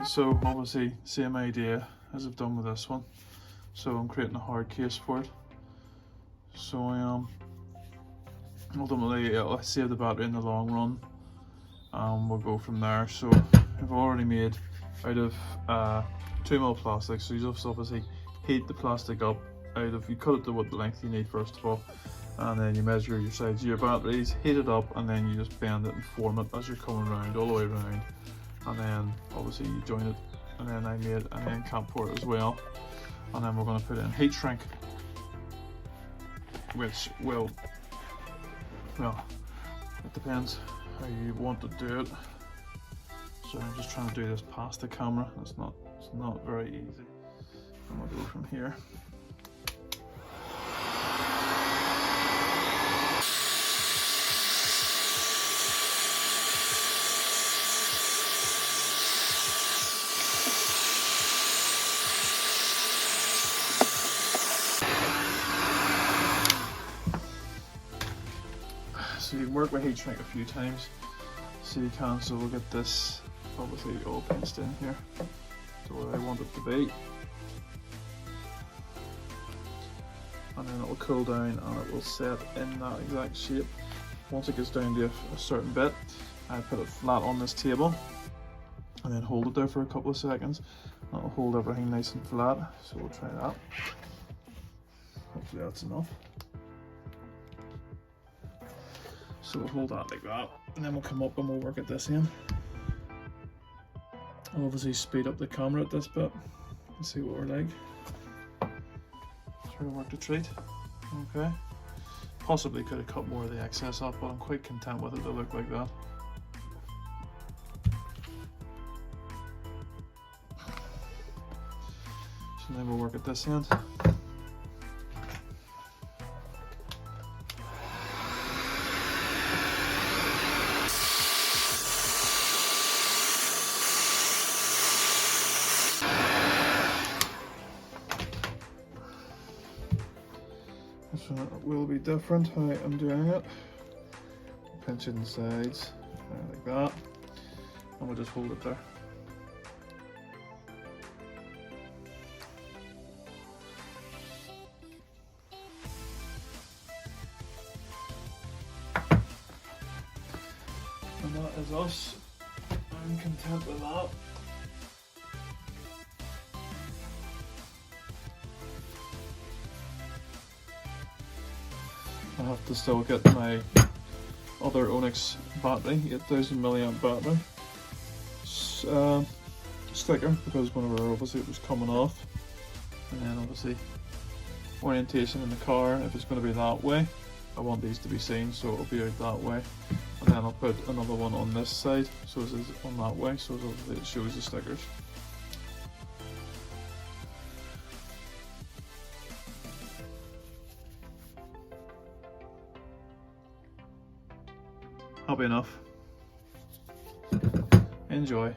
so obviously same idea as I've done with this one. So I'm creating a hard case for it. So I am. Ultimately it'll save the battery in the long run. We'll go from there. So I've already made out of 2mm plastic, so you just obviously heat the plastic up out of, you cut it to what the length you need first of all, and then you measure your sides of your batteries, heat it up, and then you just bend it and form it as you're coming around, all the way around, and then obviously you join it, and then I made an end cap for it as well, and then we're going to put in heat shrink, which will, well, it depends how you want to do it. So I'm just trying to do this past the camera. It's not very easy. And we'll go from here. So you can work with heat shrink a few times, so you can. So we'll get this obviously all pinched in here to where I want it to be, and then it will cool down and it will set in that exact shape. Once it gets down to a certain bit, I put it flat on this table and then hold it there for a couple of seconds, and it'll hold everything nice and flat. So we'll try that. Hopefully that's enough. So we'll hold that like that, and then we'll come up and we'll work at this end. I'll obviously speed up the camera at this bit and see what we're like. Try to work the treat. Okay. Possibly could have cut more of the excess off, but I'm quite content with it to look like that. So then we'll work at this end. This one will be different how I'm doing it. Pinching the sides like that, and we'll just hold it there. And that is us. I'm content with that. I have to still get my other Onyx battery, 8000 milliamp battery sticker, because whenever obviously it was coming off, and then obviously orientation in the car, if it's going to be that way, I want these to be seen, so it'll be out that way, and then I'll put another one on this side, so this is on that way, so obviously it shows the stickers. Happy enough. Enjoy.